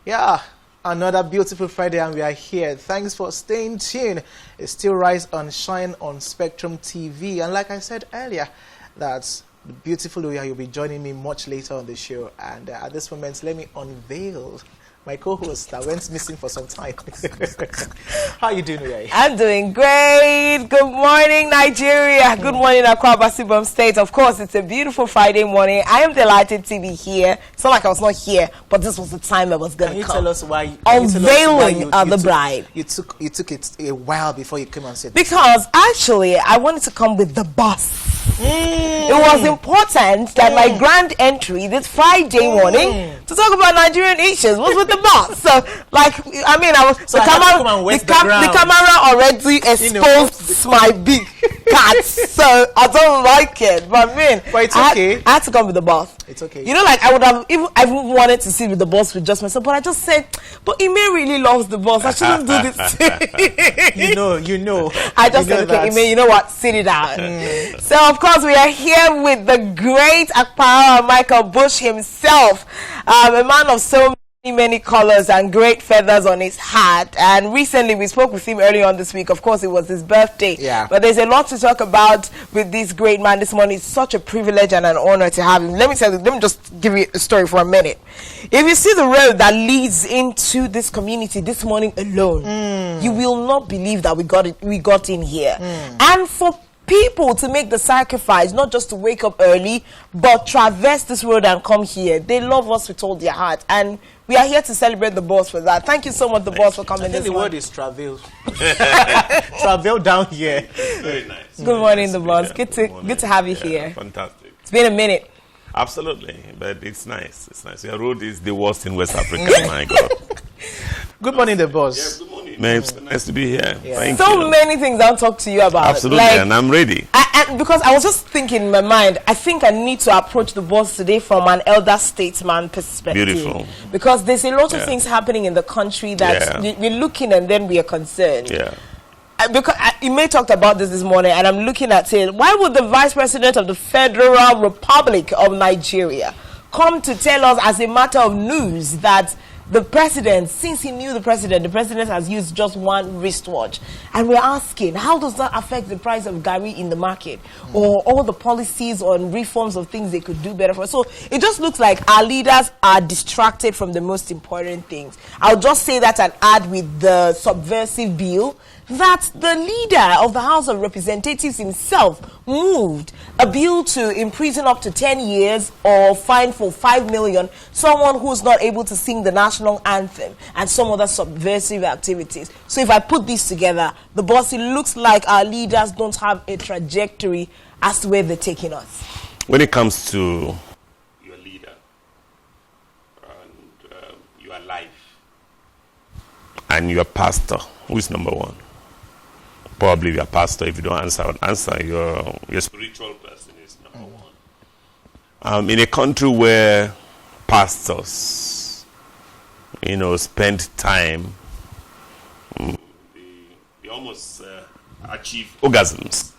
Yeah, another beautiful Friday and we are here. Thanks for staying tuned. It's still Rise and Shine on Spectrum TV. And like I said earlier, that's the beautiful Uya. You'll be joining me much later on the show. And at this moment, let me unveil my co-host that went missing for some time. How are you doing, Uya? I'm doing great. Good morning, Nigeria. Good morning, Accra, Basibom State. Of course, it's a beautiful Friday morning. I am delighted to be here. It's not like I was not here, but this was the time I was going to come. Can you tell us why? Unveiling the bride. You took it a while before you came and said. Because actually, I wanted to come with the boss. It was important that my grand entry this Friday morning to talk about Nigerian issues was with the boss. So, like, I mean, the camera already exposed my big cat, so I don't like it. But I mean, it's okay. I had to come with the boss. It's okay. You know, like I would have I wanted to sit with the boss with just myself, but I just said, but Ime really loves the boss. I shouldn't do this. you know. I just said, okay, Ime, you know what? Sit it down. So, of course, we are here with the great Akpara Michael Bush himself, a man of so many colors and great feathers on his hat. And recently we spoke with him earlier on this week. Of course, it was his birthday. Yeah. But there's a lot to talk about with this great man this morning. It's such a privilege and an honor to have him. Let me just give you a story for a minute. If you see the road that leads into this community this morning alone, you will not believe that we got in here. And for people to make the sacrifice, not just to wake up early, but traverse this road and come here. They love us with all their heart. And we are here to celebrate the boss for that. Thank you so much, the boss, for coming this morning. The word is travel. Travel down here. Very nice. Good morning, the boss. Good to have you here. Fantastic. It's been a minute. Absolutely, but it's nice. It's nice. Your road is the worst in West Africa. My God. Good morning, the boss. Yes, good morning. Man, it's nice to be here. Yeah. Thank So you. many things I'll talk to you about. Absolutely, and I'm ready. Because I was just thinking in my mind, I think I need to approach the boss today from an elder statesman perspective. Beautiful. Because there's a lot of things happening in the country that we're looking and then we are concerned. Yeah. Because you may talked about this morning, and I'm looking at saying, why would the Vice President of the Federal Republic of Nigeria come to tell us as a matter of news that the president, since he knew the president has used just one wristwatch? And we're asking, how does that affect the price of Gary in the market? Or all the policies on reforms of things they could do better for us? So it just looks like our leaders are distracted from the most important things. I'll just say that and add with the subversive bill that the leader of the House of Representatives himself moved a bill to imprison up to 10 years or fine for 5 million someone who's not able to sing the national anthem and some other subversive activities. So if I put this together, the boss, it looks like our leaders don't have a trajectory as to where they're taking us. When it comes to your leader and your life and your pastor, who is number one? Probably your pastor. If you don't answer, your spiritual person is number one. In a country where pastors, spend time, they almost achieve orgasms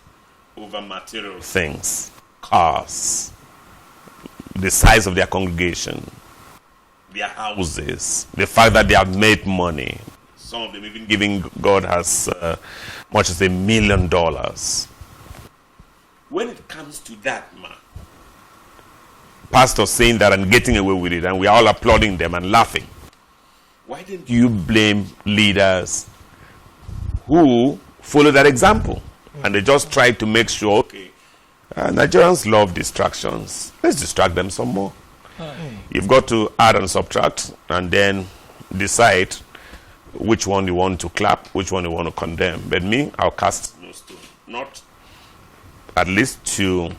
over material things, cars, the size of their congregation, their houses, the fact that they have made money. Some of them even giving God as much as $1 million. When it comes to that, man, pastors saying that and getting away with it, and we are all applauding them and laughing, why didn't you blame leaders who follow that example? And they just try to make sure, okay, Nigerians love distractions. Let's distract them some more. You've got to add and subtract and then decide which one you want to clap, which one you want to condemn. But me, I'll cast no stone. Not at least to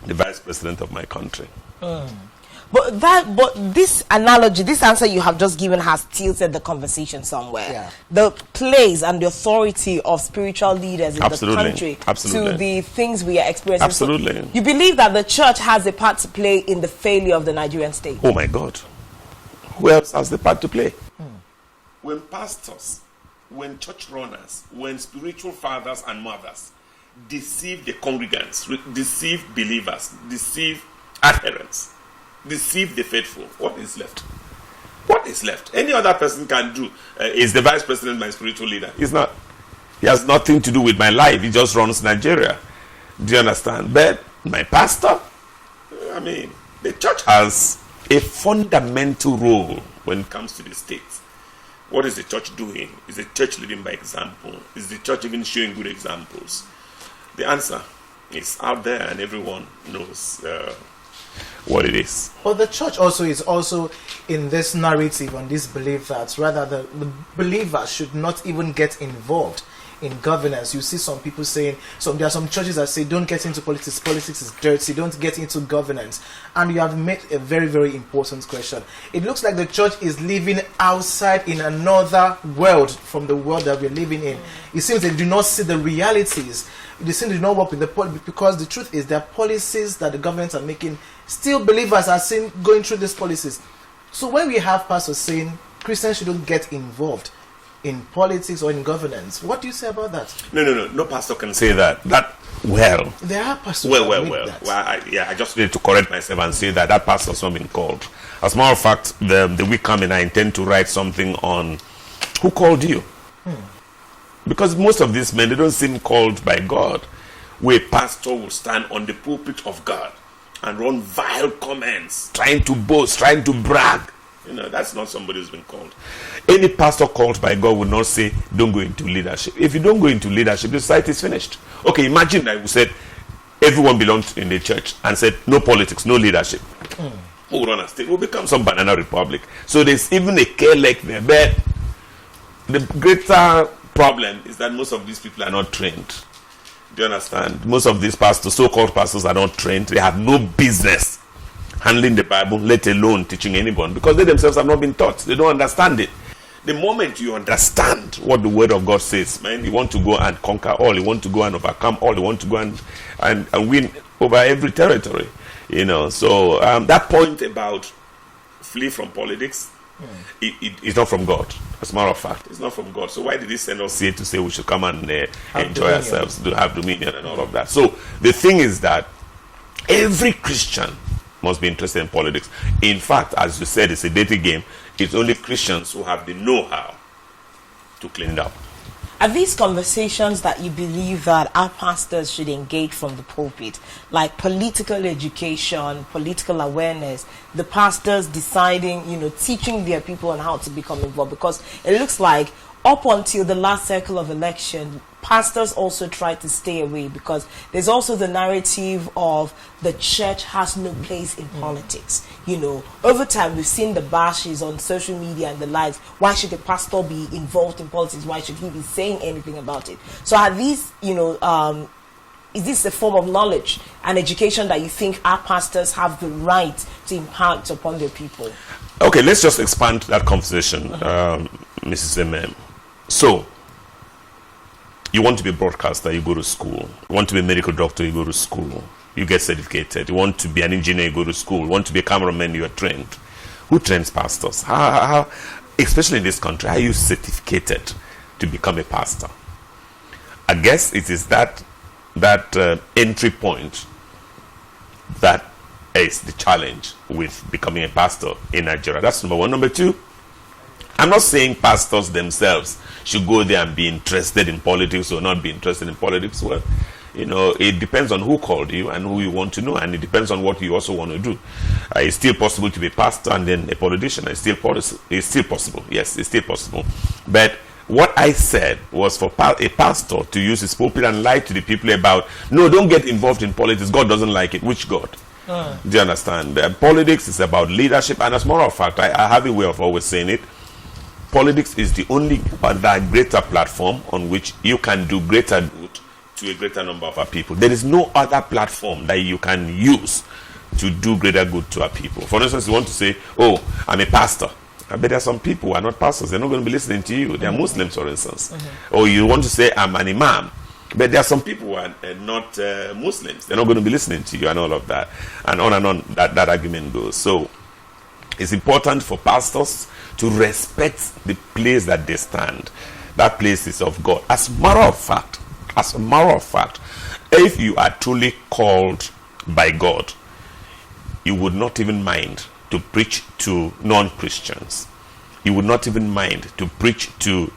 the vice president of my country. But this analogy, this answer you have just given has tilted the conversation somewhere. Yeah. The place and the authority of spiritual leaders in the country to the things we are experiencing. Absolutely. So you believe that the church has a part to play in the failure of the Nigerian state? Oh my God. Who else has the part to play? When pastors, when church runners, when spiritual fathers and mothers deceive the congregants, deceive believers, deceive adherents, deceive the faithful, what is left? What What is left? Any other person can do. Is the vice president my spiritual leader? He's not. He has nothing to do with my life. He just runs Nigeria. Do you understand? But my pastor, I mean, the church has a fundamental role when it comes to the state. What is the church doing? Is the church leading by example? Is the church even showing good examples? The answer is out there, and everyone knows what it is. But the church also is also in this narrative on this belief that rather the believers should not even get involved in governance. You see some people saying, there are some churches that say don't get into politics, politics is dirty, don't get into governance. And you have made a very, very important question. It looks like the church is living outside in another world from the world that we're living in. It seems they do not see the realities. They seem to not work with the because the truth is there are policies that the governments are making. Still believers are going through these policies. So when we have pastors saying Christians shouldn't get involved in politics or in governance, what do you say about that? No pastor can say that. There are pastors. Well, I just need to correct myself and say that pastor has not been called. As a matter of fact, the week coming, I intend to write something on who called you. Because most of these men, they don't seem called by God. Where a pastor will stand on the pulpit of God and run vile comments, trying to boast, trying to brag. That's not somebody who's been called. Any pastor called by God would not say, don't go into leadership. If you don't go into leadership, the society is finished. Okay, imagine that we said, everyone belongs in the church and said, no politics, no leadership. We'll run a state. We'll become some banana republic. So there's even a care like there. But the greater problem is that most of these people are not trained. Do you understand? Most of these pastors, so-called pastors, are not trained. They have no business handling the Bible, let alone teaching anyone, because they themselves have not been taught. They don't understand it. The moment you understand what the word of God says, man, you want to go and conquer all, you want to go and overcome all, you want to go and win over every territory. So that point about flee from politics, it's not from God. As a matter of fact, it's not from God. So why did he send us here to say we should come and enjoy ourselves, to have dominion and all of that? So the thing is that every Christian must be interested in politics. In fact, as you said, it's a dirty game. It's only Christians who have the know-how to clean it up. Are these conversations that you believe that our pastors should engage from the pulpit, like political education, political awareness, the pastors deciding, teaching their people on how to become involved? Because it looks like up until the last cycle of election, pastors also try to stay away, because there's also the narrative of the church has no place in politics. Over time we've seen the bashes on social media and the likes. Why should a pastor be involved in politics? Why should he be saying anything about it? So are these, is this a form of knowledge and education that you think our pastors have the right to impart upon their people? Okay, let's just expand that conversation, Mrs. M.M. So, you want to be a broadcaster, you go to school. You want to be a medical doctor, you go to school. You get certificated. You want to be an engineer, you go to school. You want to be a cameraman, you are trained. Who trains pastors? How, especially in this country, how are you certificated to become a pastor? I guess it is that entry point that is the challenge with becoming a pastor in Nigeria. That's number one. Number two, I'm not saying pastors themselves should go there and be interested in politics or not be interested in politics. Well, it depends on who called you and who you want to know, and it depends on what you also want to do. It's still possible to be a pastor and then a politician. It's still possible. Yes, it's still possible. But what I said was for a pastor to use his pulpit and lie to the people about, no, don't get involved in politics. God doesn't like it. Which God? Do you understand? Politics is about leadership, and as a matter of fact, I have a way of always saying it. Politics is the only other greater platform on which you can do greater good to a greater number of our people. There is no other platform that you can use to do greater good to our people. For instance, you want to say, oh, I'm a pastor. I bet there are some people who are not pastors. They're not going to be listening to you. They are Muslims, for instance. Or you want to say, I'm an imam. But there are some people who are not Muslims. They're not going to be listening to you and all of that. And on that argument goes. So it's important for pastors to respect the place that they stand. That place is of God. As a matter of fact, if you are truly called by God, you would not even mind to preach to non-Christians. he would not even mind to preach to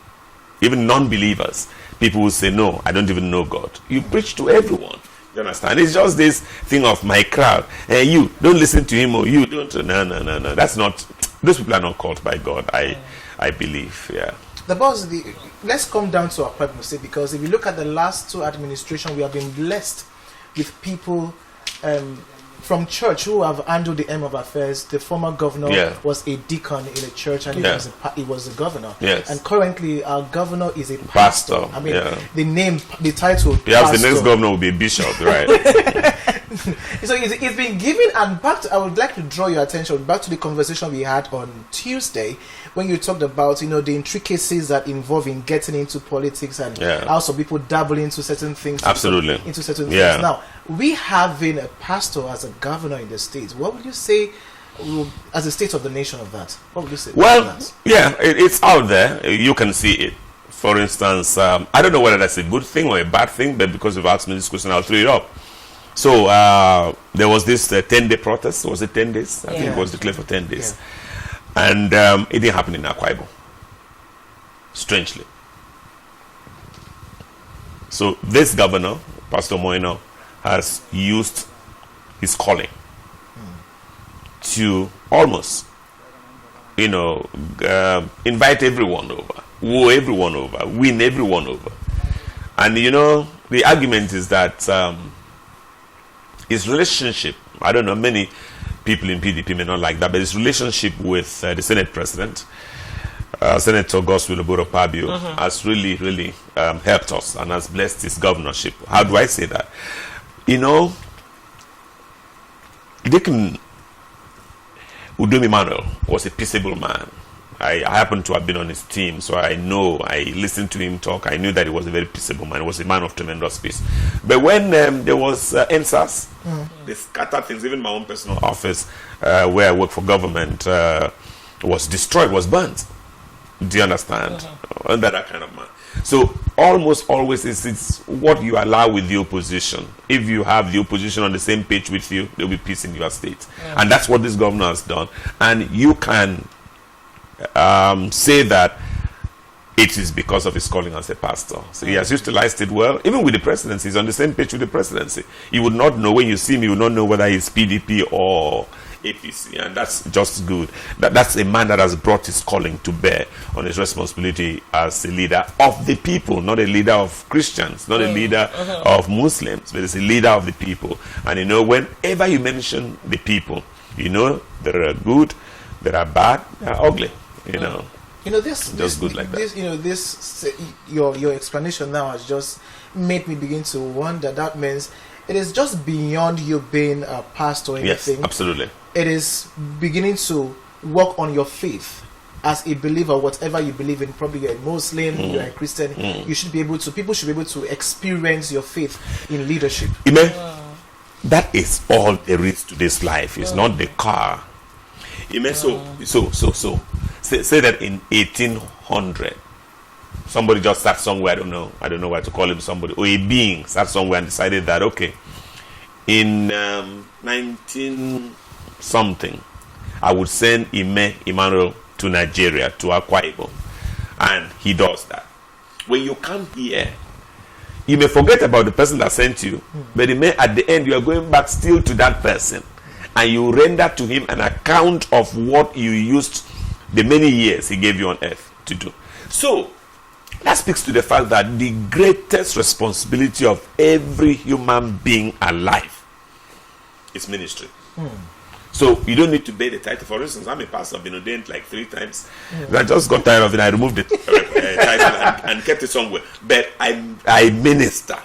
even non-believers. People will say, no, I don't even know God. You preach to everyone. You understand? It's just this thing of my crowd. Hey, you, don't listen to him, or you don't. No. That's not, those people are not called by God, I believe, yeah. The boss, let's come down to our point, because if you look at the last two administrations, we have been blessed with people from church who have handled the end of affairs. The former governor was a deacon in a church, and he was a governor. Yes. And currently, our governor is a pastor. I mean, the title. Yes, the next governor will be a bishop, right? So it's been given, and I would like to draw your attention back to the conversation we had on Tuesday when you talked about, the intricacies that involve in getting into politics and how some people dabble into certain things. Absolutely. Into certain things. Now, we having a pastor as a governor in the state, what would you say as the state of the nation of that? What would you say? Well, it's out there. You can see it. For instance, I don't know whether that's a good thing or a bad thing, but because you've asked me this question, I'll throw it up. So there was this 10-day protest. Was it 10 days? I think it was declared for 10 days. And it didn't happen in Akwa Ibom. Strangely. So this governor, Pastor Moino, has used his calling to almost, invite everyone over, woo everyone over, win everyone over. And, the argument is that his relationship, I don't know, many people in PDP may not like that, but his relationship with the Senate President, Senator Godswill Oboro-Pabio, has really, really helped us and has blessed his governorship. How do I say that? Deacon Udom Emmanuel was a peaceable man. I happen to have been on his team, so I listened to him talk. I knew that he was a very peaceable man. He was a man of tremendous peace. But when there was NSAS, they scattered things. Even my own personal office, where I work for government, was destroyed, was burnt. Do you understand? That kind of man. So almost always it's what you allow with the opposition. If you have the opposition on the same page with you, there will be peace in your state. And that's what this governor has done. And you can say that it is because of his calling as a pastor. So he has utilized it well. Even with the presidency, he's on the same page with the presidency. You would not know, when you see him, you would not know whether he's PDP or APC, and that's just good. That's a man that has brought his calling to bear on his responsibility as a leader of the people, not a leader of Christians, not a leader of Muslims, but it's a leader of the people. And whenever you mention the people, there are good, there are bad, there are ugly. This good like that. Your explanation now has just made me begin to wonder. That means it is just beyond you being a pastor or anything. Yes, absolutely. It is beginning to work on your faith as a believer, whatever you believe in. Probably you're a Muslim, you're a Christian. People should be able to experience your faith in leadership. Amen. That is all there is to this life. It's not the car. Amen. So say that in 1800, somebody just sat somewhere, I don't know what to call him, somebody, or a being sat somewhere and decided that, okay, in 19 something, I would send Emmanuel to Nigeria, to Akwa Ibom. And he does that. When you come here, you may forget about the person that sent you, but at the end, you are going back still to that person. And you render to him an account of what you used the many years he gave you on earth to do. So, that speaks to the fact that the greatest responsibility of every human being alive is ministry. So you don't need to bear the title. For instance, I'm a pastor. I've been ordained like 3 times. I just got tired of it. I removed the title and kept it somewhere. But I minister,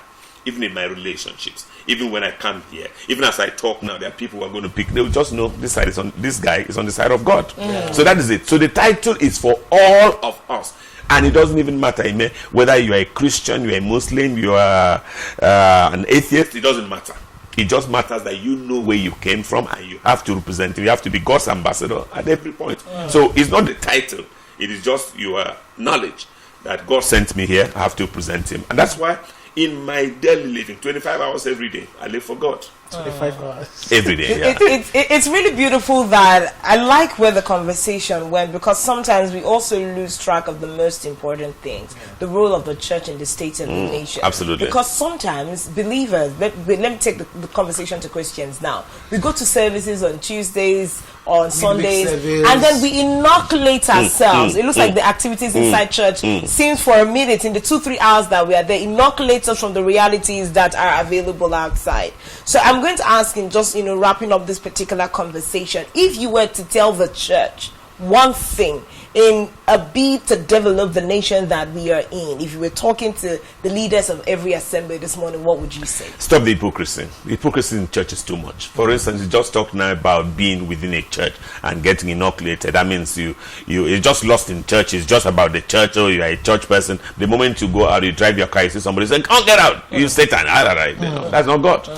even in my relationships. Even when I come here, even as I talk now, there are people who are going to pick. They will just know this guy is on the side of God. So that is it. So the title is for all of us. And it doesn't even matter, whether you are a Christian, you are a Muslim, you are an atheist, it doesn't matter. It just matters that you know where you came from and you have to represent him. You have to be God's ambassador at every point. So it's not the title. It is just your knowledge that God sent me here. I have to present him. And that's why in my daily living, 25 hours every day, I live for God. 25 hours. Every day, yeah. It's really beautiful that I like where the conversation went, because sometimes we also lose track of the most important things, the role of the church in the state and the nation. Absolutely. Because sometimes believers, let me take the conversation to Christians now. We go to services on Tuesdays, on Sundays, and then we inoculate ourselves. It looks like the activities inside church seems for a minute, in the 2-3 hours that we are there, inoculate us from the realities that are available outside. So I'm going to ask him, just wrapping up this particular conversation, if you were to tell the church one thing in a bid to develop the nation that we are in, if you were talking to the leaders of every assembly this morning, what would you say? Stop the hypocrisy. The hypocrisy in church is too much. For instance, you just talk now about being within a church and getting inoculated. That means you're just lost in church. It's just about the church, or you're a church person. The moment you go out, you drive your car, you see somebody say, "Can't get out, you Satan." That's not God.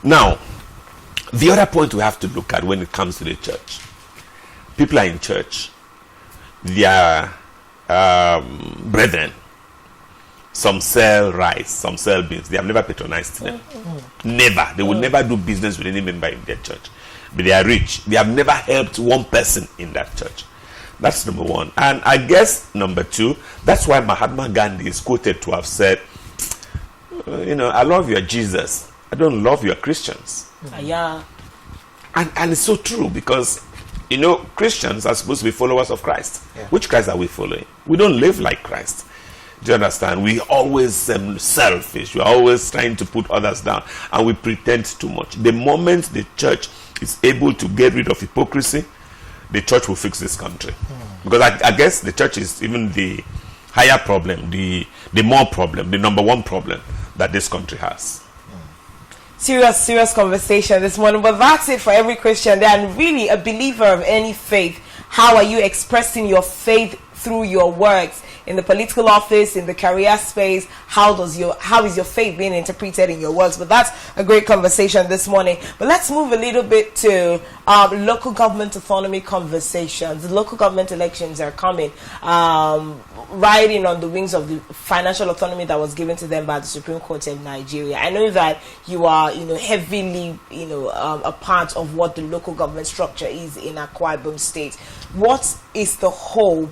Now, the other point we have to look at when it comes to the church, people are in church, their brethren, some sell rice, some sell beans. They have never patronized them. Never. They will never do business with any member in their church. But they are rich. They have never helped one person in that church. That's number one. And I guess number two, that's why Mahatma Gandhi is quoted to have said, I love your Jesus, I don't love your Christians. Yeah. And it's so true, because Christians are supposed to be followers of Christ. Yeah. Which Christ are we following? We don't live like Christ. Do you understand? We always selfish. We're always trying to put others down, and we pretend too much. The moment the church is able to get rid of hypocrisy, the church will fix this country. Because I guess the church is even the higher problem, the more problem, the number one problem that this country has. Serious conversation this morning, but that's it for every Christian there, and really a believer of any faith. How are you expressing your faith through your works? In the political office, in the career space, how is your faith being interpreted in your works? But that's a great conversation this morning. But let's move a little bit to local government autonomy conversations. The local government elections are coming, riding on the wings of the financial autonomy that was given to them by the Supreme Court of Nigeria. I know that you are, heavily, a part of what the local government structure is in Akwa Ibom State. What is the hope?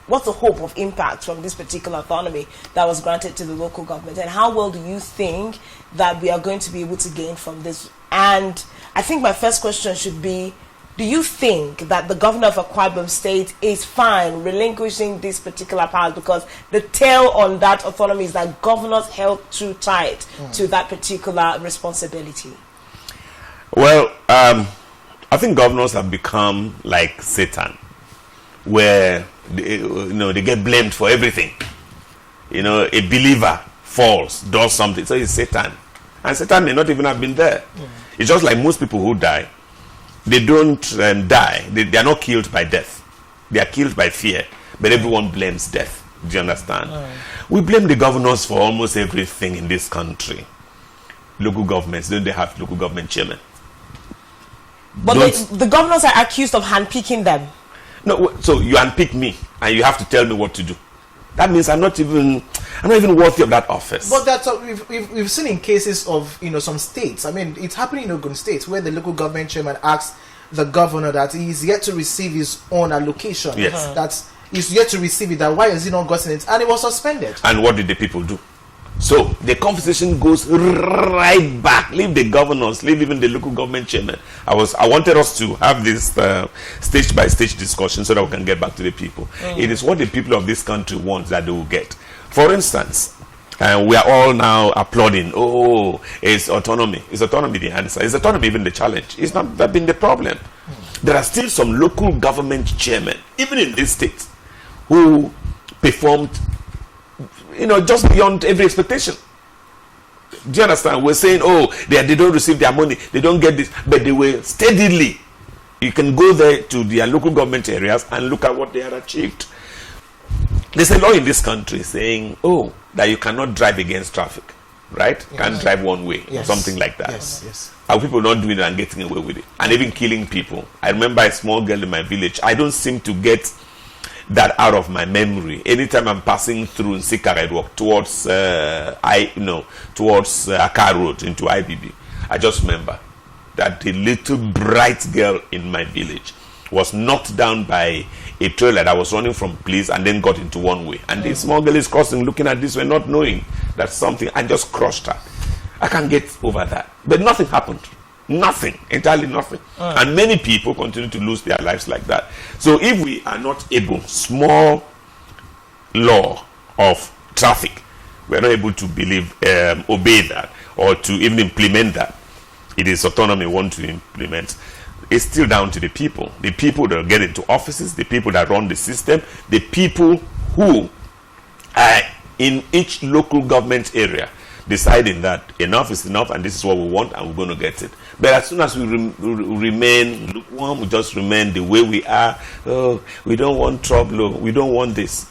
What's the hope of impact from this particular autonomy that was granted to the local government? And how well do you think that we are going to be able to gain from this? And I think my first question should be, do you think that the governor of Akwa Ibom State is fine relinquishing this particular power? Because the tail on that autonomy is that governors held too tight to that particular responsibility. Well, I think governors have become like Satan, where they get blamed for everything. A believer falls, does something, so it's Satan. And Satan may not even have been there. It's just like most people who die. They don't die. They are not killed by death. They are killed by fear. But everyone blames death. Do you understand? We blame the governors for almost everything in this country. Local governments, don't they have local government chairmen? But the governors are accused of handpicking them. No, so you unpick me and you have to tell me what to do. That means I'm not even worthy of that office. But that's we've seen in cases of some states. I mean, it's happening in Ogun State, where the local government chairman asked the governor that he's yet to receive his own allocation. Yes. That he's yet to receive it. That why has he not gotten it? And it was suspended. And what did the people do? So the conversation goes right back. Leave the governors, leave even the local government chairman. I wanted us to have this stage by stage discussion so that we can get back to the people. It is what the people of this country want that they will get. For instance, we are all now applauding. Oh, it's autonomy. Is autonomy the answer? Is autonomy even the challenge? It's not that been the problem. There are still some local government chairmen, even in this state, who performed just beyond every expectation. Do you understand? We're saying, they don't receive their money, they don't get this, but they were steadily. You can go there to their local government areas and look at what they had achieved. There's a law in this country saying, that you cannot drive against traffic, right? Yes. Can't drive one way, or something like that. Yes. Are people not doing it and getting away with it? And even killing people. I remember a small girl in my village. I don't seem to get that out of my memory. Anytime I'm passing through Nsikara Walk towards towards Akar Road into IBB, I just remember that the little bright girl in my village was knocked down by a trailer that was running from police and then got into one way. And the small girl is crossing, looking at this way, not knowing that something, and just crushed her. I can't get over that. But nothing happened. Nothing. Entirely nothing. And many people continue to lose their lives like that. So if we are not able, small law of traffic, we are not able to obey that or to even implement that. It is autonomy we want to implement. It's still down to the people that get into offices, the people that run the system, the people who are in each local government area deciding that enough is enough and this is what we want and we're going to get it. But as soon as we remain lukewarm, we just remain the way we are, oh, we don't want trouble, we don't want this,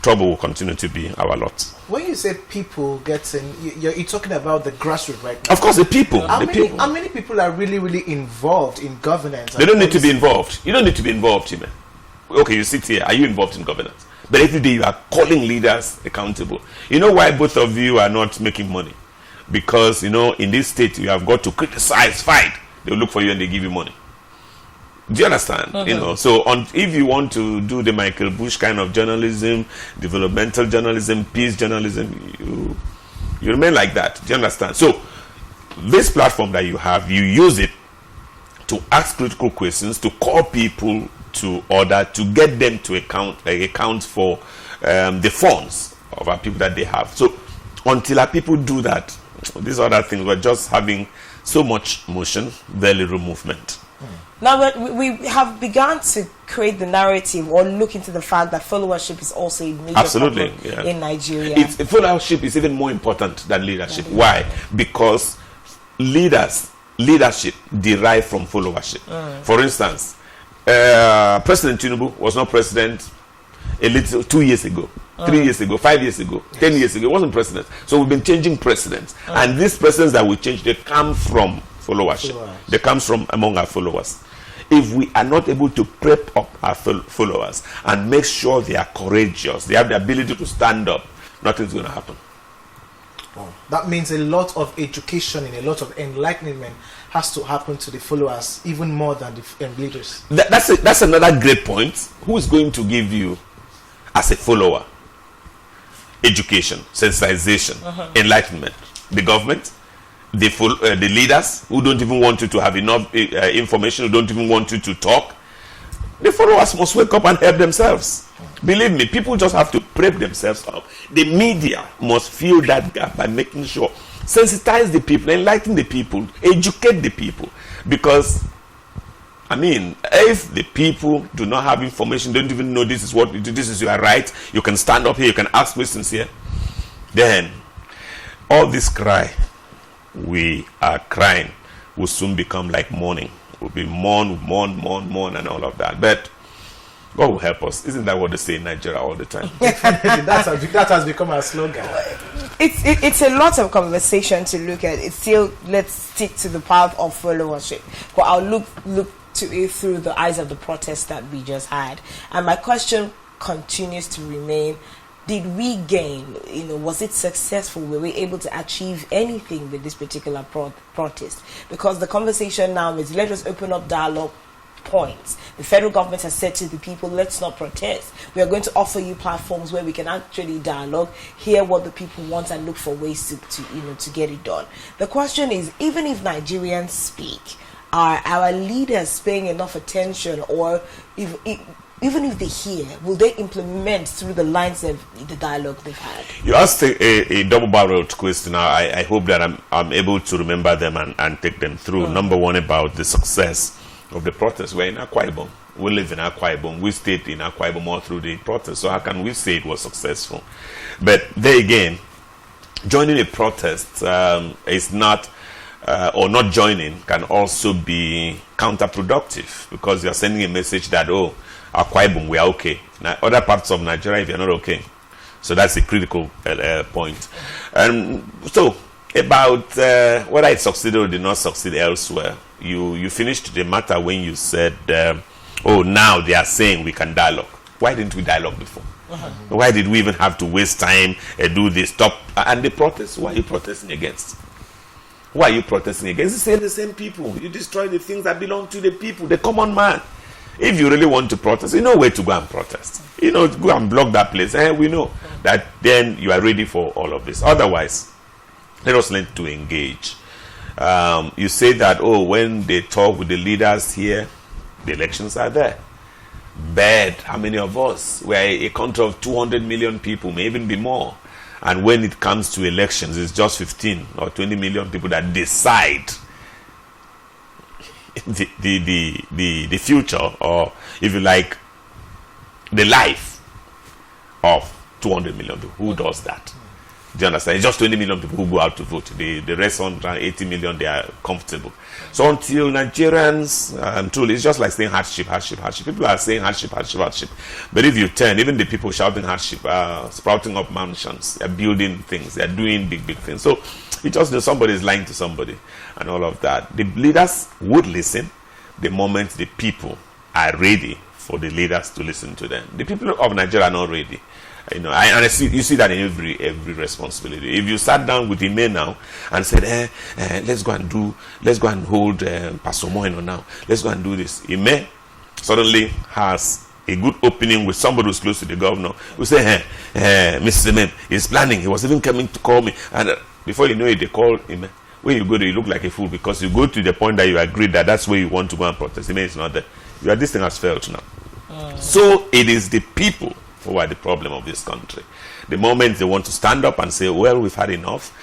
trouble will continue to be our lot. When you say people getting, you're talking about the grassroots right now. Of course, the people. How many people are really involved in governance? They don't need to be involved. You don't need to be involved, Jimmy. Okay, you sit here. Are you involved in governance? But every day you are calling leaders accountable. You know why both of you are not making money? Because, in this state, you have got to criticize, fight. They'll look for you and they give you money. Do you understand? So if you want to do the Michael Bush kind of journalism, developmental journalism, peace journalism, you remain like that. Do you understand? So this platform that you have, you use it to ask critical questions, to call people to order, to get them to account for the funds of our people that they have. So until our people do that, these other things, we're just having so much motion, very little movement. Now, we have begun to create the narrative or look into the fact that followership is also a major problem in Nigeria. Followership is even more important than leadership. Why? Because leadership derive from followership. For instance, President Tinubu was not president 2 years ago, 3 years ago, 5 years ago, 10 years ago. He wasn't president. So we've been changing presidents. And these presidents that we change, they come from followership. They come from among our followers. If we are not able to prep up our followers and make sure they are courageous, they have the ability to stand up, nothing's going to happen. Wow. That means a lot of education and a lot of enlightenment has to happen to the followers, even more than the leaders. That's another great point. Who is going to give you, as a follower, education, sensitization, enlightenment? The government? The leaders who don't even want you to have enough information, who don't even want you to talk. The followers must wake up and help themselves. Believe me, people just have to prep themselves up. The media must fill that gap by making sure, sensitize the people, enlighten the people, educate the people. Because, if the people do not have information, don't even know this is your right, you can stand up here, you can ask questions here, then all this cry we are crying will soon become like mourning. We'll be mourn, and all of that. But God will help us. Isn't that what they say in Nigeria all the time? that has become our slogan. It's a lot of conversation to look at. It's still, let's stick to the path of followership. But I'll look to it through the eyes of the protest that we just had. And my question continues to remain, did we gain, was it successful? Were we able to achieve anything with this particular protest? Because the conversation now is, let us open up dialogue points. The federal government has said to the people, let's not protest. We are going to offer you platforms where we can actually dialogue, hear what the people want, and look for ways to get it done. The question is, even if Nigerians speak, are our leaders paying enough attention, or even if they hear, will they implement through the lines of the dialogue they've had? You asked a double-barreled question. I hope that I'm able to remember them and take them through. Number one, about the success of the protest. We're in Akwa Ibom. We live in Akwa Ibom. We stayed in Akwa Ibom all through the protest. So how can we say it was successful? But there again, joining a protest is not, or not joining, can also be counterproductive, because you're sending a message that, Akwa Ibom, we are okay. Now, other parts of Nigeria, if you're not okay. So that's a critical point. So, about whether it succeeded or did not succeed elsewhere, you finished the matter when you said, now they are saying we can dialogue. Why didn't we dialogue before? Why did we even have to waste time and do this? Stop. And the protest, who are you protesting against? Who are you protesting against? It's the same people. You destroy the things that belong to the people, the common man. If you really want to protest, you know where to go and protest. You know, go and block that place. We know that then you are ready for all of this. Otherwise, let us learn to engage. You say that, oh, when they talk with the leaders here, the elections are there. Bad. How many of us? We are a country of 200 million people, may even be more. And when it comes to elections, it's just 15 or 20 million people that decide the future, or if you like, the life of 200 million people. Who does that? Do you understand? It's just 20 million people who go out to vote. The rest 180 million, they are comfortable. So until Nigerians, truly, it's just like saying hardship. People are saying hardship. But if you turn, even the people shouting hardship are sprouting up mansions, they're building things, they're doing big things. So it just that somebody is lying to somebody and all of that. The leaders would listen the moment the people are ready for the leaders to listen to them. The people of Nigeria are not ready. You know, you see that in every responsibility. If you sat down with Ime now and said, let's go and hold Pastor Moino now. Let's go and do this. Ime suddenly has a good opening with somebody who's close to the governor. We say, Mr. Mem is planning. He was even coming to call me. And before you know it, they call Ime. When you go there, you look like a fool because you go to the point that you agree that that's where you want to go and protest. Ime is not there. This thing has failed now. So it is the people who are the problem of this country. The moment they want to stand up and say, well, we've had enough,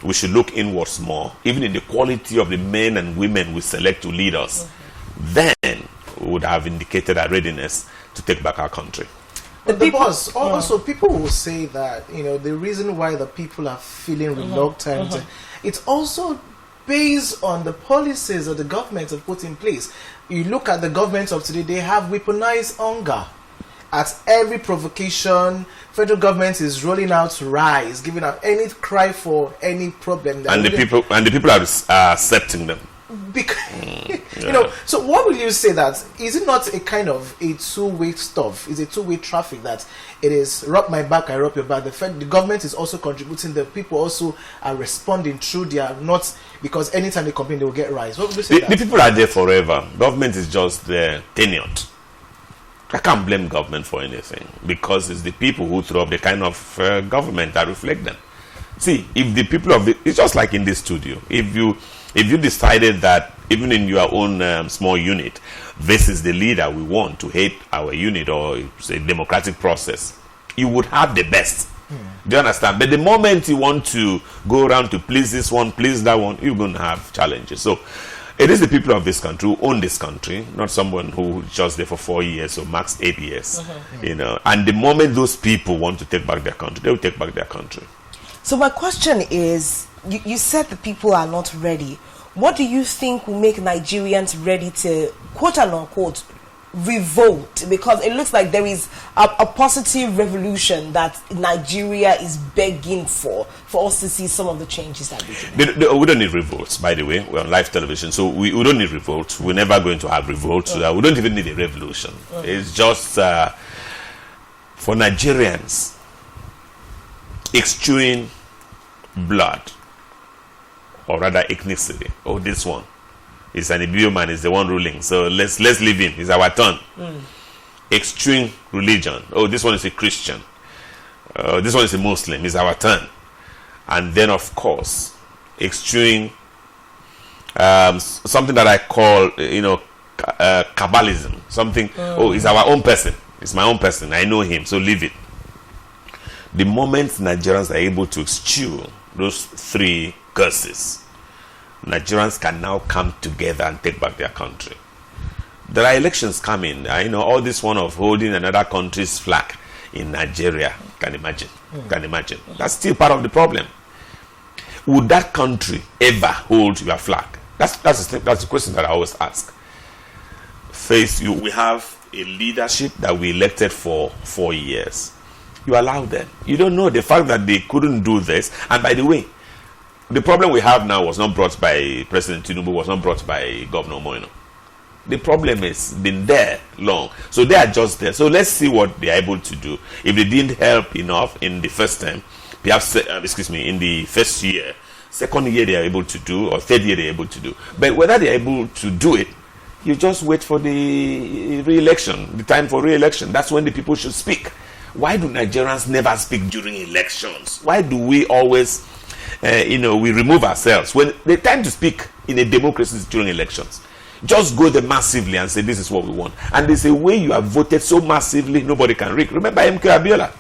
we should look inwards more, even in the quality of the men and women we select to lead us, then we would have indicated our readiness to take back our country. The boss, also people will say that, you know, the reason why the people are feeling reluctant, it's also based on the policies that the government have put in place. You look at the government of today, they have weaponized hunger. At every provocation, federal government is rolling out rice, giving out any cry for any problem. And the people are accepting them. You know, so what will you say that is it not a kind of a two-way stuff? Is a two-way traffic that it is rub my back, I rub your back. The government is also contributing. The people also are responding through their not because anytime they complain they will get rice. What would you say? The people are there forever. Government is just there tenured. I can't blame government for anything because it's the people who throw up the kind of government that reflect them. See, if the people of it's just like in this studio. If you decided that even in your own small unit, this is the leader we want to head our unit or it's a democratic process, you would have the best. Do you understand? But the moment you want to go around to please this one, please that one, you're going to have challenges. So it is the people of this country who own this country, not someone who just there for 4 years or max 8 years. You know, and the moment those people want to take back their country, they will take back their country. So my question is, you said the people are not ready. What do you think will make Nigerians ready to, quote unquote, revolt? Because it looks like there is a positive revolution that Nigeria is begging for us to see some of the changes that we do. We don't need revolts, by the way. We're on live television, so we don't need revolts. We're never going to have revolts. We don't even need a revolution. It's just for Nigerians eschewing blood, or rather ethnicity. Oh, this one is an Ibio man, is the one ruling, so let's leave him. It's our turn. Extreme religion. Oh, this one is a Christian. This one is a Muslim. It's our turn. And then, of course, extreme something that I call, Kabbalism. Something. Oh, it's our own person. It's my own person. I know him, so leave it. The moment Nigerians are able to eschew those three curses, Nigerians can now come together and take back their country. There are elections coming. I know all this one of holding another country's flag in Nigeria. Can imagine. That's still part of the problem. Would that country ever hold your flag? That's the question that I always ask. We have a leadership that we elected for 4 years. You allow them. You don't know the fact that they couldn't do this. And by the way, the problem we have now was not brought by President Tinubu, was not brought by Governor Moino. The problem has been there long. So they are just there. So let's see what they are able to do. If they didn't help enough in the first time, perhaps, in the first year, second year they are able to do, or third year they are able to do. But whether they are able to do it, you just wait for the re-election, the time for re-election. That's when the people should speak. Why do Nigerians never speak during elections? Why do we always, we remove ourselves? When the time to speak in a democracy is during elections. Just go there massively and say, this is what we want. And there's a way you have voted so massively, nobody can read. Remember Micheal Abiola?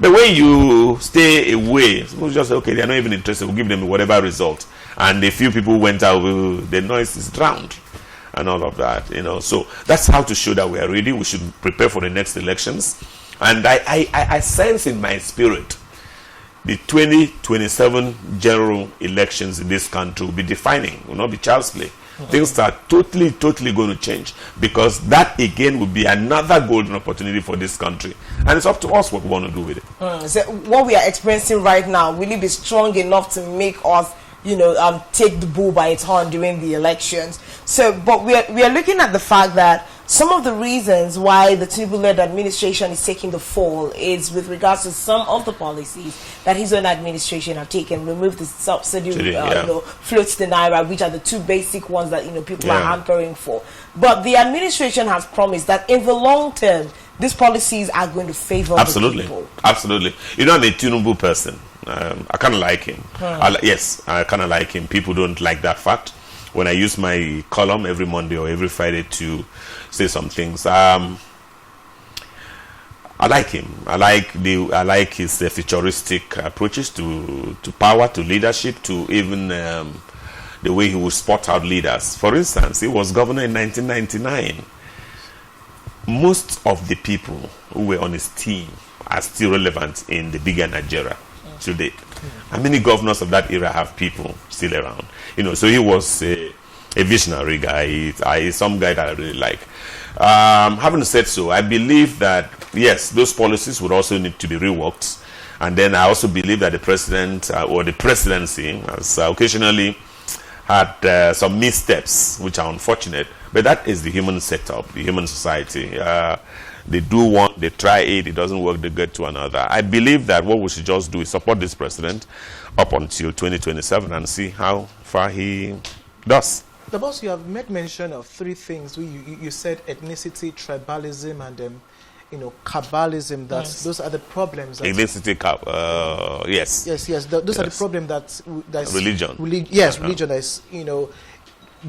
The way you stay away, people just say, okay, they're not even interested, we'll give them whatever result. And a few people went out, the noise is drowned. And all of that, So that's how to show that we are ready. We should prepare for the next elections. And I sense in my spirit the 2027 general elections in this country will be defining, will not be child's play. Things are totally going to change, because that again will be another golden opportunity for this country, and it's up to us what we want to do with it. So what we are experiencing right now, will it be strong enough to make us take the bull by its horn during the elections? So, but we are looking at the fact that some of the reasons why the Tinubu-led administration is taking the fall is with regards to some of the policies that his own administration have taken. Remove the subsidy, floats the naira, which are the two basic ones that people are hankering for. But the administration has promised that in the long term, these policies are going to favor the people. Absolutely. I'm a Tinubu person. I kind of like him. I kind of like him. People don't like that fact. When I use my column every Monday or every Friday to say some things, I like him. I like his futuristic approaches to power, to leadership, to even the way he would spot out leaders. For instance, he was governor in 1999. Most of the people who were on his team are still relevant in the bigger Nigeria today. How many governors of that era have people still around? So he was a visionary guy. Some guy that I really like. Having said so, I believe that yes, those policies would also need to be reworked. And then I also believe that the president or the presidency has occasionally had some missteps, which are unfortunate. But that is the human setup, the human society. They do one, they try it doesn't work, they get to another. I believe that what we should just do is support this president up until 2027 and see how far he does. The boss, you have made mention of three things. You said ethnicity, tribalism, and cabalism. Those are the problems. Ethnicity, yes. Yes. Those are the problems that's religion. Religion is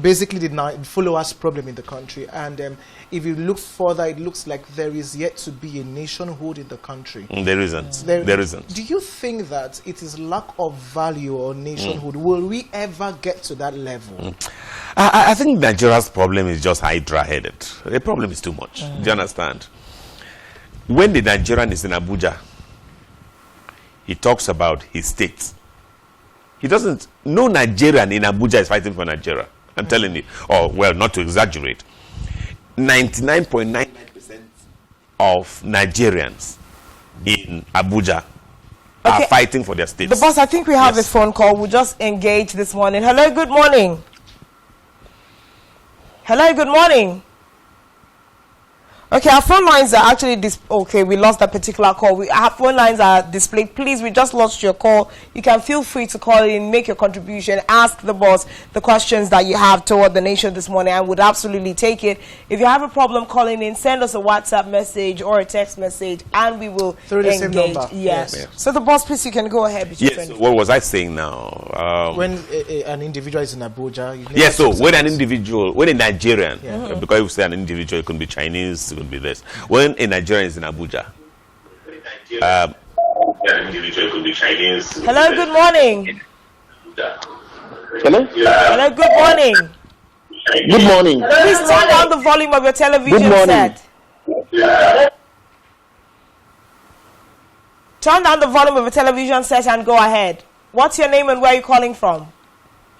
basically the followers problem in the country. And if you look further, it looks like there is yet to be a nationhood in the country. There isn't. There isn't. Do you think that it is lack of value or nationhood? Will we ever get to that level? I think Nigeria's problem is just hydra-headed. The problem is too much. Do you understand? When the Nigerian is in Abuja, he talks about his state. He doesn't. No Nigerian in Abuja is fighting for Nigeria. I'm telling you. Or, well, not to exaggerate. 99.99% of Nigerians in Abuja are fighting for their states. The boss, I think we have a phone call. We'll just engage this morning. Hello, good morning. Hello, good morning. Okay, our phone lines are actually we lost that particular call. Our phone lines are displayed. Please, we just lost your call. You can feel free to call in, make your contribution, ask the boss the questions that you have toward the nation this morning. I would absolutely take it. If you have a problem calling in, send us a WhatsApp message or a text message, and we will engage. Same number. Yes. So the boss, please, you can go ahead. Yes. What was I saying now? When an individual is in Abuja. Yes. So when a Nigerian, because you say an individual, it can be Chinese. It can be this. When a Nigerian is in Abuja, an individual could be Chinese. Hello, good morning. Hello? Hello, good morning. Good morning. Please turn down the volume of your television set. Turn down the volume of your television set and go ahead. What's your name and where are you calling from?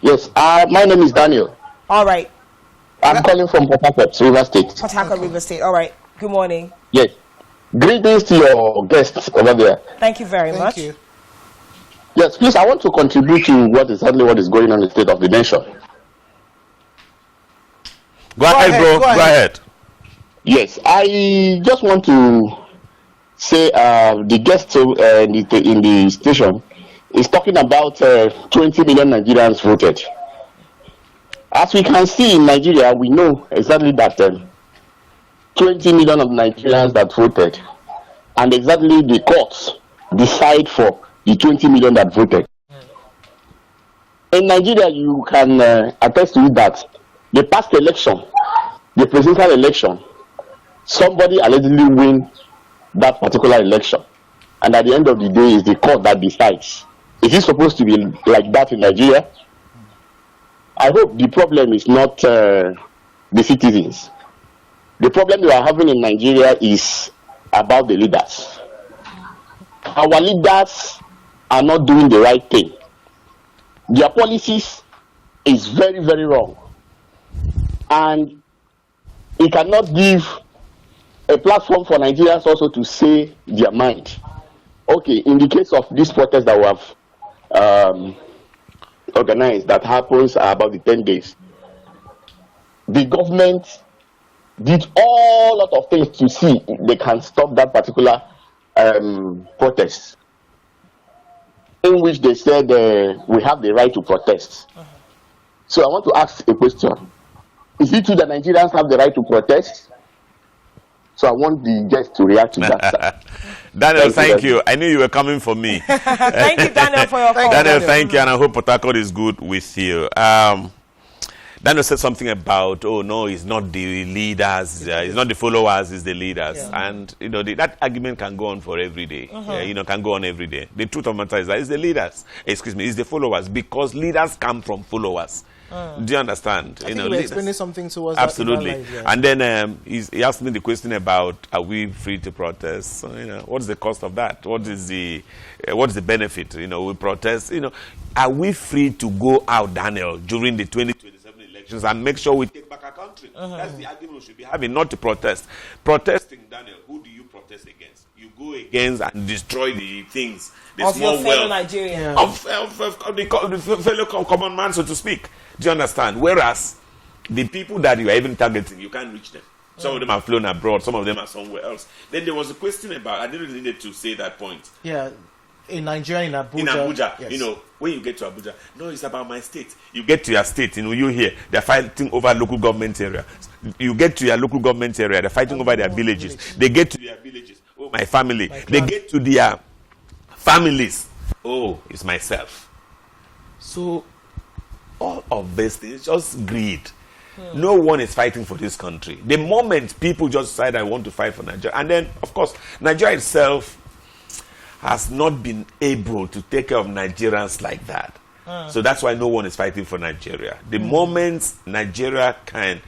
Yes, my name is Daniel. All right. I'm calling from Port Harcourt, River State. Port Harcourt, River State. All right. Good morning. Yes. Greetings to your guests over there. Thank you very much. Thank you. Yes, please, I want to contribute to what is going on in the state of the nation. Go ahead, bro. Go ahead. Yes, I just want to say the guest in the station is talking about 20 million Nigerians voted. As we can see in Nigeria, we know exactly that 20 million of Nigerians that voted, and exactly the courts decide for the 20 million that voted. In Nigeria, you can attest to it that the past election, the presidential election, somebody allegedly win that particular election, and at the end of the day, it's the court that decides. Is it supposed to be like that in Nigeria? I hope the problem is not the citizens. The problem we are having in Nigeria is about the leaders. Our leaders are not doing the right thing. Their policies is very, very wrong. And it cannot give a platform for Nigerians also to say their mind. Okay, in the case of this protest that we have organized, that happens about the 10 days, the government did all lot of things to see if they can stop that particular protest, in which they said we have the right to protest. So I want to ask a question. Is it true that Nigerians have the right to protest? So I want the guests to react to that. Daniel, thank you. I knew you were coming for me. Thank you, Daniel, for your call. Daniel, thank you, and I hope Port Harcourt is good with you. Daniel said something about, oh no, it's not the leaders, it's not the followers, it's the leaders. Yeah. And you know, that argument can go on for every day. Can go on every day. The truth of the matter is that it's the leaders, it's the followers, because leaders come from followers. Do you understand? I think you were explaining something towards absolutely. That life, yeah. And then he asked me the question about, are we free to protest? So, what's the cost of that? What is the benefit? We protest. Are we free to go out, Daniel, during the 2027 elections and make sure we take back our country? That's the argument we should be having, not to protest. Protesting, Daniel, who do you protest against? You go against and destroy the things, the of small your fellow wealth Nigerians. Of the fellow common man, so to speak. Do you understand? Whereas the people that you are even targeting, you can't reach them. Some of them are flown abroad, some of them are somewhere else. Then there was a question about, I didn't really need to say that point. Yeah, in Nigeria, in Abuja. In Abuja, yes. When you get to Abuja, no, it's about my state. You get to your state, you hear, they're fighting over local government area. You get to your local government area, they're fighting over their villages. They get to their villages, oh, my family. They get to their families, oh, it's myself. So, all of this is just greed. No one is fighting for this country. The moment people just decide I want to fight for Nigeria, and then, of course, Nigeria itself has not been able to take care of Nigerians like that. So that's why no one is fighting for Nigeria. The moment Nigeria can,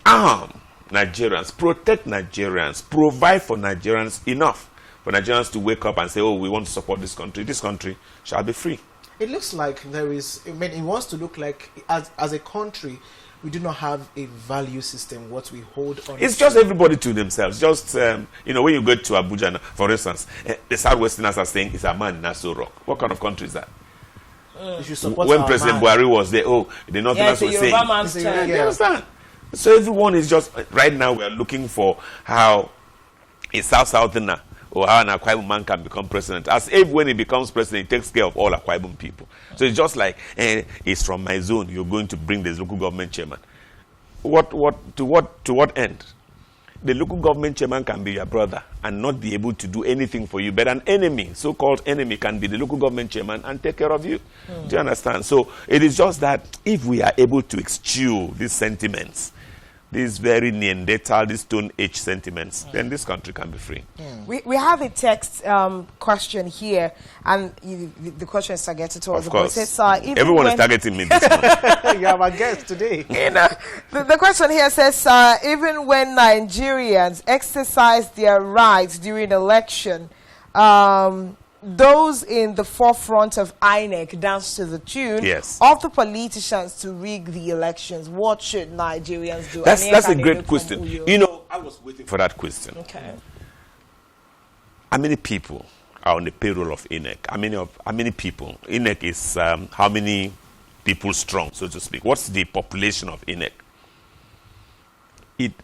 arm Nigerians, protect Nigerians, provide for Nigerians enough for Nigerians to wake up and say, oh, we want to support this country shall be free. It looks like there is, it wants to look like as a country, we do not have a value system, what we hold on. It's just everybody to themselves. Just, when you go to Abuja, for instance, the Southwesterners are saying it's a man in Aso Rock. What kind of country is that? You should support when President Buhari was there, the Northerners were saying. You understand? So everyone is just, right now we are looking for how a Southerner or how an Akwa Ibom man can become president. As if when he becomes president, he takes care of all Akwa Ibom people. So it's just like, it's from my zone, you're going to bring this local government chairman. To what end? The local government chairman can be your brother and not be able to do anything for you. But an enemy, so-called enemy, can be the local government chairman and take care of you. Do you understand? So it is just that if we are able to eschew these sentiments, these very Neanderthal, these Stone Age sentiments, then this country can be free. We have a text question here, and the question is targeted towards the boy. It says, everyone is targeting me this morning. You have a guest today. The question here says, even when Nigerians exercise their rights during election, those in the forefront of INEC dance to the tune of the politicians to rig the elections. What should Nigerians do? That's a great question. I was waiting for that question. Okay. How many people are on the payroll of INEC? How many people? INEC is how many people strong, so to speak. What's the population of INEC? It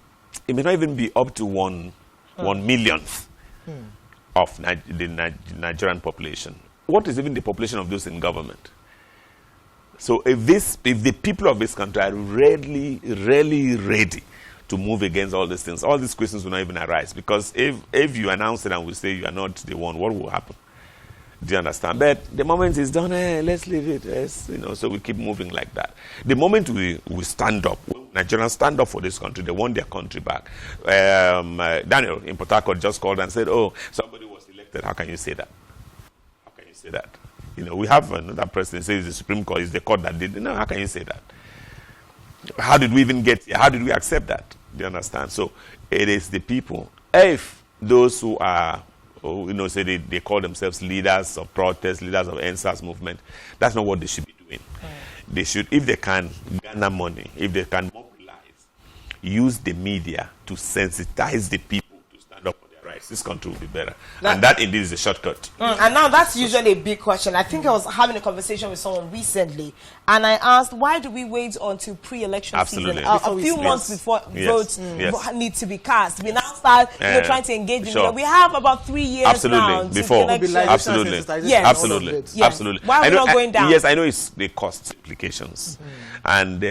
may not even be up to 1 millionth of the Nigerian population. What is even the population of those in government? So if the people of this country are really ready to move against all these things, all these questions will not even arise. Because if you announce it and we say you are not the one, what will happen? Do you understand? But the moment it's done, let's leave it. So we keep moving like that. The moment we stand up, Nigerians stand up for this country, they want their country back. Daniel in Port Harcourt just called and said, oh, somebody was elected. How can you say that? How can you say that? We have another president says the Supreme Court is the court that did. No, how can you say that? How did we even get here? How did we accept that? Do you understand? So it is the people. If those who are, say they call themselves leaders of protest, leaders of NSAS movement, that's not what they should be doing. They should, if they can garner money, if they can mobilize, use the media to sensitize the people to stand up for their rights. This country will be better. And that indeed is a shortcut. And now that's usually a big question. I think I was having a conversation with someone recently, and I asked, why do we wait until pre-election season? A few months before votes need to be cast. We now start trying to engage in it. We have about 3 years now before. Absolutely. Yes. Absolutely. Yes. Absolutely. Why are we not going down? Yes, I know it's the cost implications. And,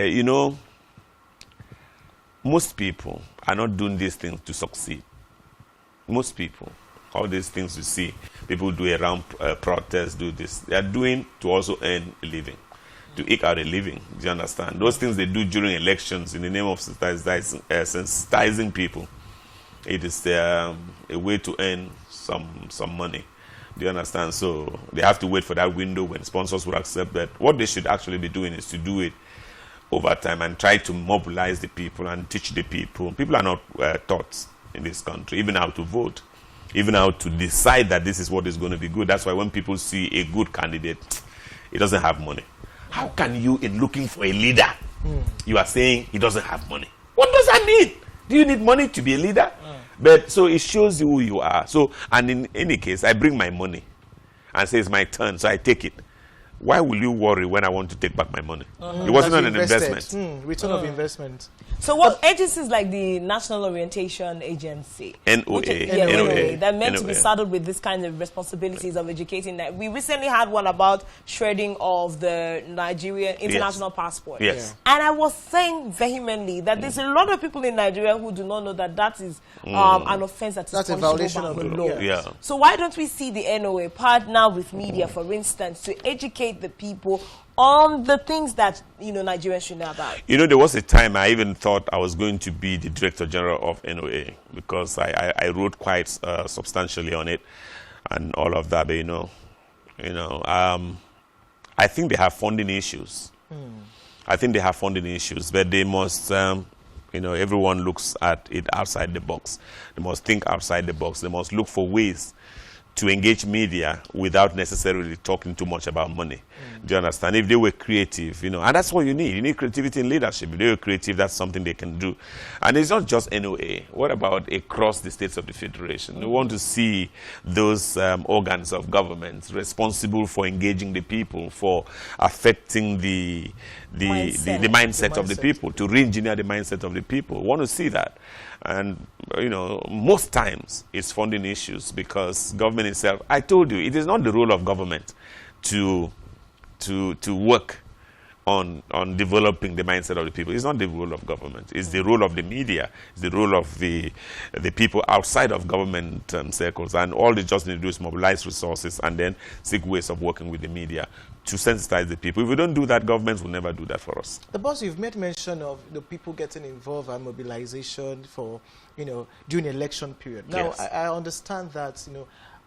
most people are not doing these things to succeed. Most people, all these things you see, people do around protests, do this. They are doing to also earn a living, to eke out a living. Do you understand? Those things they do during elections in the name of sensitizing people. It is a way to earn some money. Do you understand? So they have to wait for that window when sponsors will accept that. What they should actually be doing is to do it over time and try to mobilize the people and teach the people. People are not taught in this country, even how to vote, even how to decide that this is what is going to be good. That's why when people see a good candidate, he doesn't have money. How can you, in looking for a leader, you are saying he doesn't have money? What does that mean? Do you need money to be a leader? But so it shows you who you are. So, and in any case, I bring my money and say it's my turn, so I take it. Why will you worry when I want to take back my money? It wasn't an investment. Return of investment. So what agencies like the National Orientation Agency, NOA, that meant to be saddled with this kind of responsibilities of educating. We recently had one about shredding of the Nigerian international passport. Yes. And I was saying vehemently that there's a lot of people in Nigeria who do not know that that is an offense that is a violation of the law. Yeah. So why don't we see the NOA partner with media, for instance, to educate the people on the things that Nigerians should know about? There was a time I even thought I was going to be the Director General of NOA because I wrote quite substantially on it and all of that. But I think they have funding issues. I think they have funding issues, but they must. Everyone looks at it outside the box. They must think outside the box. They must look for ways to engage media without necessarily talking too much about money. Do you understand? If they were creative, and that's what you need. You need creativity in leadership. If they were creative, that's something they can do. And it's not just NOA. What about across the states of the Federation? We want to see those organs of government responsible for engaging the people, for affecting the mindset of the people, to re-engineer the mindset of the people. We want to see that. And, most times it's funding issues because government itself, I told you, it is not the role of government to work on developing the mindset of the people. It's not the role of government. It's the role of the media. It's the role of the people outside of government circles. And all they just need to do is mobilize resources and then seek ways of working with the media to sensitize the people. If we don't do that, governments will never do that for us. The boss, you've made mention of the people getting involved and mobilization for, during election period. Now, Yes. I understand that,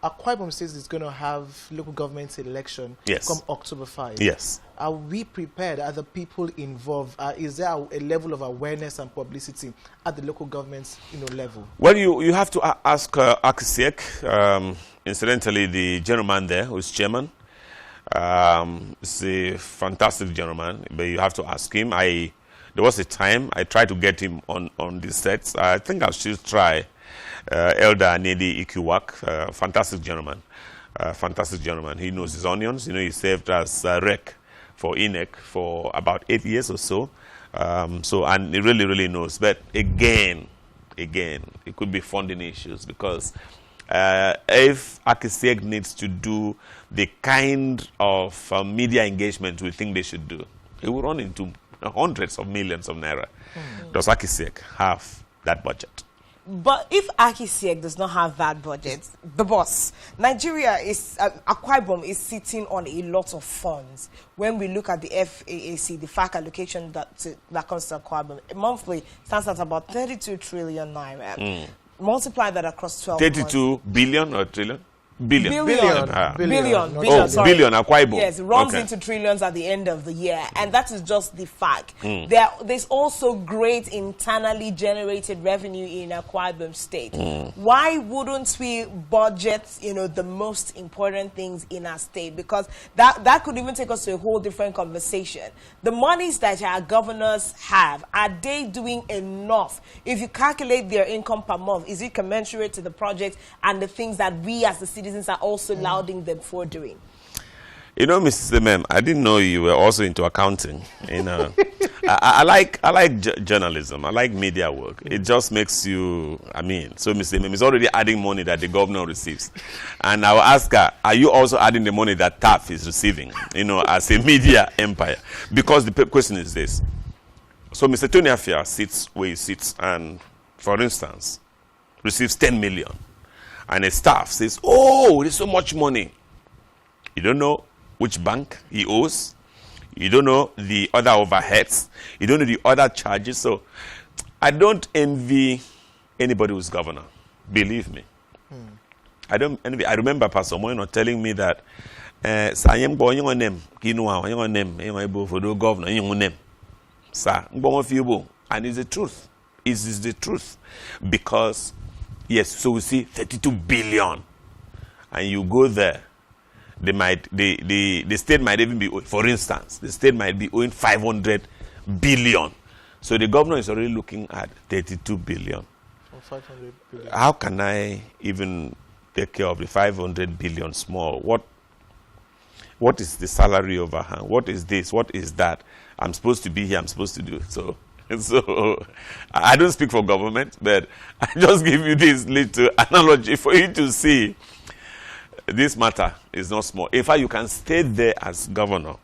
Akwa Ibom State is going to have local government election come October 5. Yes. Are we prepared? Are the people involved? Is there a level of awareness and publicity at the local government level? Well, you have to ask Akisiek, incidentally, the gentleman there who is chairman. He's a fantastic gentleman, but you have to ask him. There was a time I tried to get him on the sets. I think I should try Elder Anedi Ikiwak, fantastic gentleman. He knows his onions. He served as rec for INEC for about 8 years or so. And he really, really knows. But again, it could be funding issues because if Akisiek needs to do the kind of media engagement we think they should do, it will run into hundreds of millions of naira. Does Akisiek have that budget? But if Akisiek does not have that budget, the boss, Nigeria is, Akwa Ibom is sitting on a lot of funds. When we look at the FAAC, the FAC allocation that comes to Akwa Ibom, monthly stands at about 32 trillion naira. Multiply that across 12 32 months. billion or trillion? Billion. Billion, sorry. Billion, Akwa Ibom. Yes, runs into trillions at the end of the year, and that is just the fact. There's also great internally generated revenue in Akwa Ibom State. Why wouldn't we budget, the most important things in our state? Because that could even take us to a whole different conversation. The monies that our governors have, are they doing enough? If you calculate their income per month, is it commensurate to the project and the things that we as the citizens are also lauding them for doing? Mrs. Emem, I didn't know you were also into accounting. I like journalism. I like media work. It just makes you, so Mrs. Emem is already adding money that the governor receives. And I will ask her, are you also adding the money that TAF is receiving, as a media empire? Because the question is this. So Mr. Tony Afia sits where he sits and, for instance, receives 10 million. And his staff says, oh, there's so much money. You don't know which bank he owes. You don't know the other overheads. You don't know the other charges. So I don't envy anybody who's governor. Believe me. I don't envy. I remember Pastor Moino telling me that and it's the truth. It is the truth. Because yes, so we see 32 billion, and you go there, the state might even be, for instance, the state might be owing 500 billion. So the governor is already looking at 32 billion. 500 billion. How can I even take care of the 500 billion small? What is the salary overhang? What is this? What is that? I'm supposed to be here. I'm supposed to do it. So I don't speak for government, but I just give you this little analogy for you to see this matter is not small. In fact, you can stay there as governor,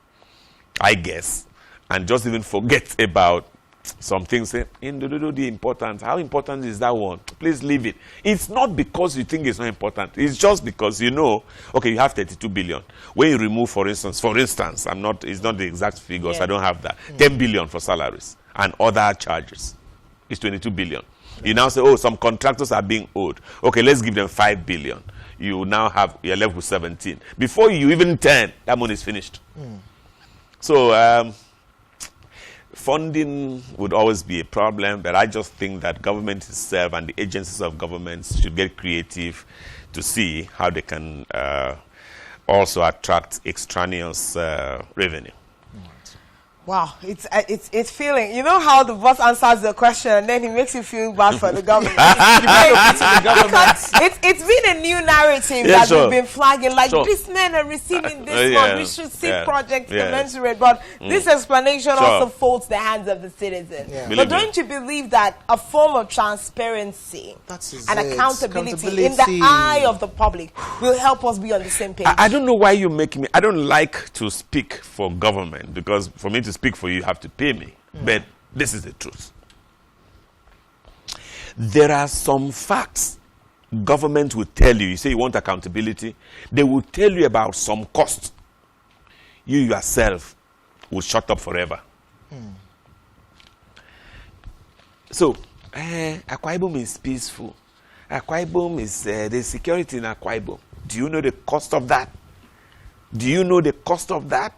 I guess, and just even forget about some things. Say, the important. How important is that one? Please leave it. It's not because you think it's not important. It's just because okay, you have 32 billion. When you remove, for instance, it's not the exact figures. Yeah. I don't have that. 10 billion for salaries and other charges is 22 billion. You now say, oh, some contractors are being owed. Okay, let's give them 5 billion. You're left with 17. Before you even 10, that money is finished. So funding would always be a problem, but I just think that government itself and the agencies of government should get creative to see how they can also attract extraneous revenue. Wow, it's feeling. You know how the boss answers the question and then he makes you feel bad for the government. It's been a new narrative that we've been flagging. Like, these men are receiving this money. We should see projects commensurate. But this explanation also folds the hands of the citizen. Yeah. But don't you believe that a form of transparency and accountability in the eye of the public will help us be on the same page? I don't know why you're making me. I don't like to speak for government because for me to speak for you have to pay me. But this is the truth. There are some facts government will tell you. You say you want accountability. They will tell you about some cost. You yourself will shut up forever. So, Akwa Ibom is peaceful. Akwa Ibom is the security in Akwa Ibom. Do you know the cost of that? Do you know the cost of that?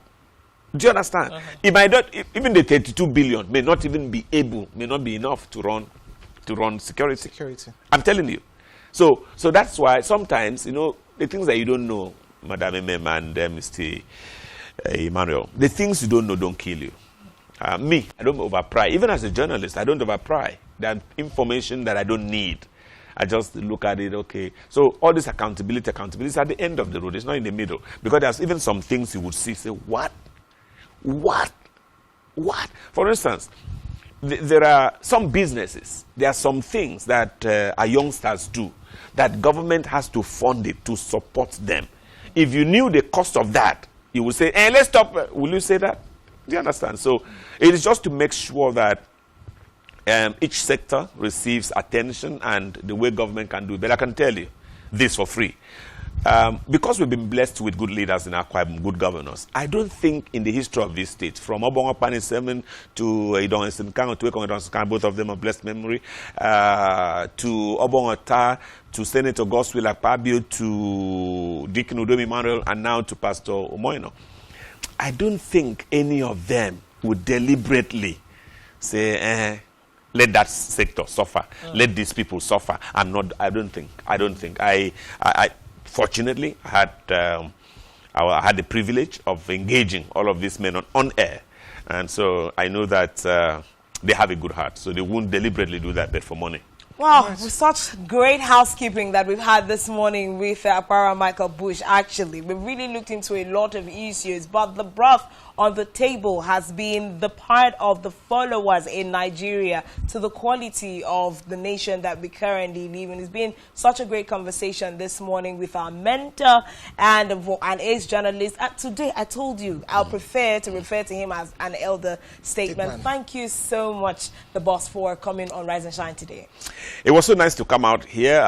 Do you understand? It might not, even the 32 billion may not be enough to run security. I'm telling you. So that's why sometimes, the things that you don't know, Madam Emem and Mr. Emmanuel, the things you don't know don't kill you. Me, I don't overpry. Even as a journalist, I don't overpry. There are information that I don't need. I just look at it, okay. So all this accountability is at the end of the road. It's not in the middle. Because there's even some things you would see, say, what? What? For instance, there are some businesses, there are some things that our youngsters do that government has to fund it to support them. If you knew the cost of that, you would say, let's stop. Will you say that? Do you understand? So it is just to make sure that each sector receives attention and the way government can do it. But I can tell you this for free. Because we've been blessed with good leaders in Akwa Ibom, good governors, I don't think in the history of this state, from Obongo Pani 7 to Idon Esenkan, to Ekong Idon Esenkan, both of them of blessed memory, to Obongo Ta, to Senator Goswill Akpabio, to Deacon Udomi Manuel, and now to Pastor Omoino, I don't think any of them would deliberately say, let that sector suffer, let these people suffer, and not. I don't think. I fortunately I had the privilege of engaging all of these men on air, and so I know that they have a good heart, so they won't deliberately do that bet for money. Wow, with such great housekeeping that we've had this morning with Para Michael Bush, actually. We've really looked into a lot of issues, but the broth on the table has been the part of the followers in Nigeria to the quality of the nation that we currently live in. It's been such a great conversation this morning with our mentor and an ace journalist. Today, I told you, I'll prefer to refer to him as an elder statesman. Thank you so much, the boss, for coming on Rise and Shine today. It was so nice to come out here.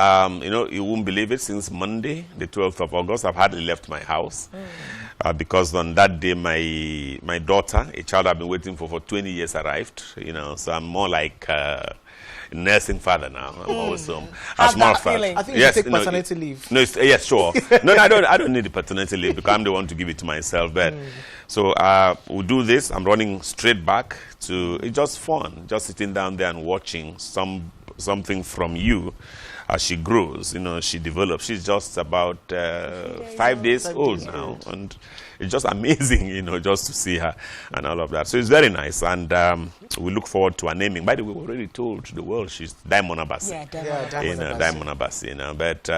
You won't believe it, since Monday, the 12th of August, I've hardly left my house. Because on that day, my daughter, a child I've been waiting for 20 years, arrived. So I'm more like a nursing father now. I'm always home. How's that feeling? I think you take paternity leave. No, yes, sure. No, I don't need the paternity leave because I'm the one to give it to myself. But so we'll do this. I'm running straight back to. It's just fun, just sitting down there and watching something from you as she grows. She develops. She's just about 5 days old now, and it's just amazing, just to see her and all of that. So it's very nice, and we look forward to her naming. By the way, we already told the world she's Diamond Abasi. Yeah, Diamond Abasi. But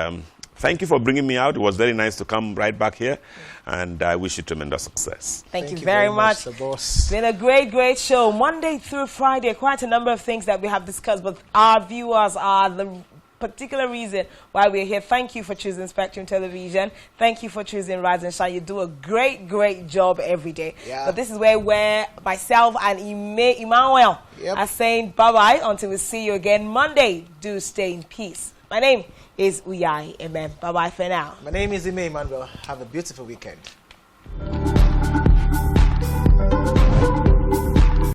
thank you for bringing me out. It was very nice to come right back here, and I wish you tremendous success. Thank you very much. It's been a great show. Monday through Friday, quite a number of things that we have discussed, but our viewers are the particular reason why we're here. Thank you for choosing Spectrum Television. Thank you for choosing Rise and Shine. You do a great job every day. Yeah. But this is where myself and Emmanuel are saying bye-bye until we see you again Monday. Do stay in peace. My name is Uyai Amen. Bye-bye for now. My name is Emmanuel. Have a beautiful weekend.